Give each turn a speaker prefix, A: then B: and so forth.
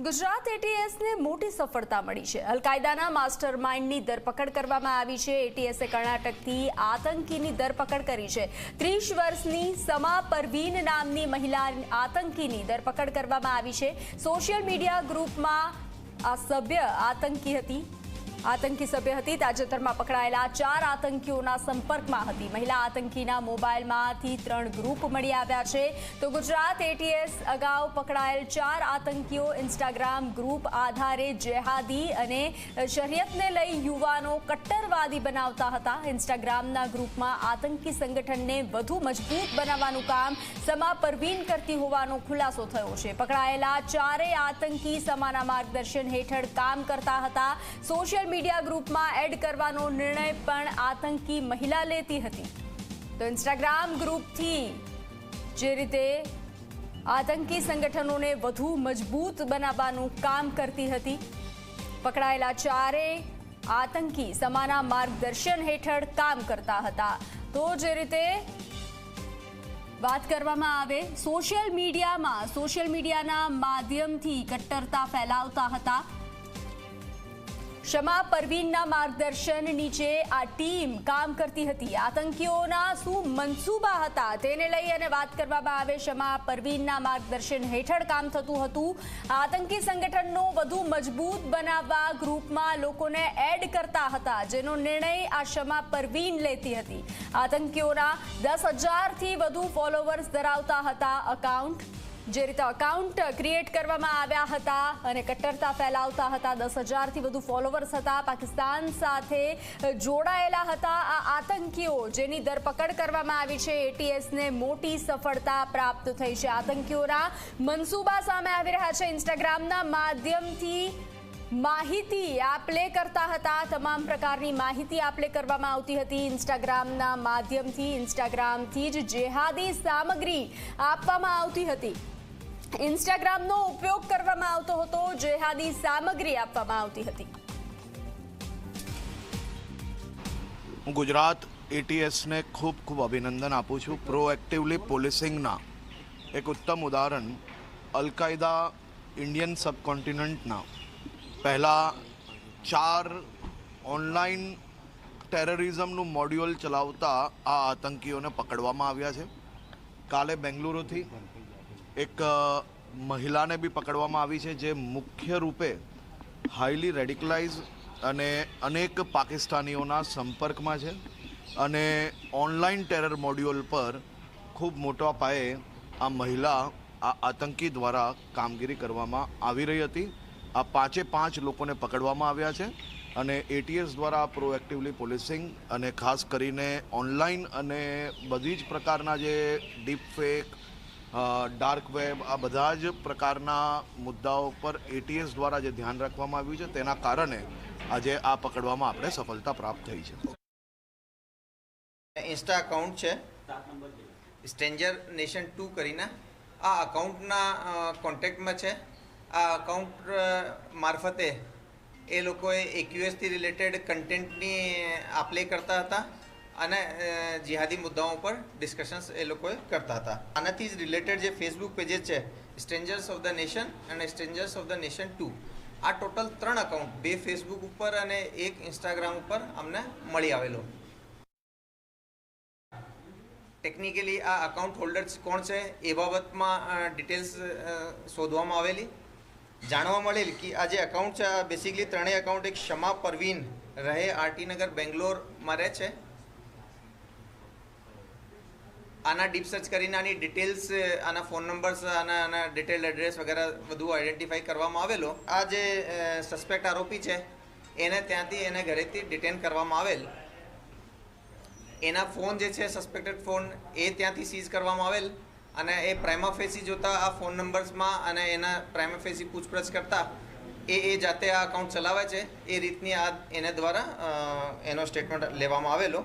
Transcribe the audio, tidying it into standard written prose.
A: ગુજરાત એટીએસને મોટી સફળતા મળી છે। અલ-કાયદાના માસ્ટર માઇન્ડની ધરપકડ કરવામાં આવી છે। એટીએસે કર્ણાટકથી આતંકીની ધરપકડ કરી છે। 30 વર્ષની સમા પરવીન નામની મહિલા આતંકીની ધરપકડ કરવામાં આવી છે। સોશિયલ મીડિયા ગ્રુપમાં આ આતંકી સભ્ય હતી। તાજેતરમાં પકડાયેલા 4 આતંકીઓના સંપર્કમાં હતી। મહિલા આતંકીના મોબાઈલમાંથી 3 ગ્રુપ મળી આવ્યા છે। તો ગુજરાત એટીએસ અગાઉ પકડાયેલ 4 આતંકીઓ ઇન્સ્ટાગ્રામ ગ્રુપ આધારે જેહાદી અને શરિયતને લઈ યુવાનો કટ્ટરવાદી બનાવતા હતા। ઇન્સ્ટાગ્રામના ગ્રુપમાં આતંકી સંગઠનને વધુ મજબૂત બનાવવાનું કામ સમા પરવીન કરતી હોવાનો ખુલાસો થયો છે। પકડાયેલા 4 આતંકી સમાના માર્ગદર્શન હેઠળ કામ કરતા હતા। સોશિયલ મીડિયા ગ્રુપમાં એડ કરવાનો નિર્ણય પણ આતંકી મહિલા લેતી હતી। તો ઇન્સ્ટાગ્રામ ગ્રુપથી જે રીતે આતંકી સંગઠનોને વધુ મજબૂત બનાવવાનું કામ કરતી હતી। પકડાયેલા 4 આતંકી સમાના માર્ગદર્શન હેઠળ કામ કરતા હતા। તો જે રીતે વાત કરવામાં આવે સોશિયલ મીડિયાના માધ્યમથી કટ્ટરતા ફેલાવતા હતા। શમા પરવીનના માર્ગદર્શન નીચે આ ટીમ કામ કરતી હતી। આતંકીઓના શું મનસૂબા હતા તેને લઈ અને વાત કરવામાં આવે શમા પરવીનના માર્ગદર્શન હેઠળ કામ થતું હતું। આતંકી સંગઠનનો વધુ મજબૂત બનાવવા ગ્રુપમાં લોકોને એડ કરતા હતા, જેનો નિર્ણય આ શમા પરવીન લેતી હતી। આતંકીઓના 10,000થી વધુ ફોલોવર્સ ધરાવતા હતા। જે રીતે અકાઉન્ટ ક્રિએટ કરવામાં આવ્યા હતા અને કટ્ટરતા ફેલાવતા હતા। 10,000થી વધુ ફોલોવર્સ હતા। પાકિસ્તાન સાથે જોડાયેલા હતા આ આતંકીઓ, જેની ધરપકડ કરવામાં આવી છે। એટીએસને મોટી સફળતા પ્રાપ્ત થઈ છે। આતંકીઓના મનસૂબા સામે આવી રહ્યા છે। ઇન્સ્ટાગ્રામના માધ્યમથી માહિતી આપલે કરતા હતા। તમામ પ્રકારની માહિતી આપલે કરવામાં આવતી હતી। ઇન્સ્ટાગ્રામથી જ જેહાદી સામગ્રી આપવામાં આવતી હતી। ઇન્સ્ટાગ્રામનો ઉપયોગ કરવામાં આવતો હતો, જેહાદી સામગ્રી આપવામાં આવતી હતી।
B: હું ગુજરાત એટીએસને ખૂબ અભિનંદન આપું છું। પ્રોએક્ટિવલી પોલીસિંગના એક ઉત્તમ ઉદાહરણ અલ-કાયદા ઇન્ડિયન સબકોન્ટિનન્ટના પહેલાં 4 ઓનલાઈન ટેરરિઝમનું મોડ્યુલ ચલાવતા આ આતંકીઓને પકડવામાં આવ્યા છે। કાલે બેંગલુરુથી એક મહિલાને બી પકડવામાં આવી છે, જે મુખ્ય રૂપે હાઈલી રેડિકલાઇઝ અને અનેક પાકિસ્તાનીઓના સંપર્કમાં છે અને ઓનલાઈન ટેરર મોડ્યુલ પર ખૂબ મોટા પાયે આ મહિલા આ આતંકી દ્વારા કામગીરી કરવામાં આવી રહી હતી। આ 5 લોકોને પકડવામાં આવ્યા છે અને એટીએસ દ્વારા પ્રોએક્ટિવલી પોલીસિંગ અને ખાસ કરીને ઓનલાઈન અને બધી જ પ્રકારના જે ડીપ ફેક, ડાર્ક વેબ, આ બધા જ પ્રકારના મુદ્દાઓ પર એટીએસ દ્વારા જે ધ્યાન રાખવામાં આવ્યું છે, તેના કારણે આજે આ પકડવામાં આપણે સફળતા પ્રાપ્ત થઈ છે।
C: ઇન્સ્ટા અકાઉન્ટ છે સ્ટ્રેન્જર નેશન 2 કરીને, આ અકાઉન્ટના કોન્ટેક્ટમાં છે। આ અકાઉન્ટ મારફતે એ લોકોએ એક્યુએસથી રિલેટેડ કન્ટેન્ટની આપલે કરતા હતા અને જિહાદી મુદ્દાઓ પર ડિસ્કશન્સ એ લોકોએ કરતા હતા। આનાથી જ રિલેટેડ જે ફેસબુક પેजेस છે સ્ટ્રેન્જર્સ ઓફ ધ નેશન અને સ્ટ્રેન્જર્સ ઓફ ધ નેશન 2, આ ટોટલ 3 અકાઉન્ટ, 2 ફેસબુક ઉપર અને 1 ઇન્સ્ટાગ્રામ ઉપર અમને મળી આવેલો। ટેકનિકલી આ અકાઉન્ટ હોલ્ડર્સ કોણ છે એ બાબતમાં ડિટેલ્સ શોધવામાં આવેલી। જાણવા મળેલ કે આ જે અકાઉન્ટ છે આ બેસિકલી 3 અકાઉન્ટ એક શમા પરવીન રહે આરટી નગર બેંગ્લોરમાં રહે છે। આના ડીપ સર્ચ કરીને આની ડિટેલ્સ, આના ફોન નંબર્સ, આના ડિટેલ એડ્રેસ વગેરે બધું આઈડેન્ટિફાઈ કરવામાં આવેલો। આ જે સસ્પેક્ટ આરોપી છે એને ત્યાંથી એને ઘરેથી ડિટેન કરવામાં આવેલ। એના ફોન જે છે સસ્પેક્ટેડ ફોન એ ત્યાંથી સીઝ કરવામાં આવેલ અને એ પ્રાઇમા ફેસી જોતા આ ફોન નંબર્સમાં અને એના પ્રાઇમા ફેસી પૂછપરછ કરતા એ જાતે આ અકાઉન્ટ ચલાવે છે એ રીતની આ એને દ્વારા એનો સ્ટેટમેન્ટ લેવામાં આવેલો।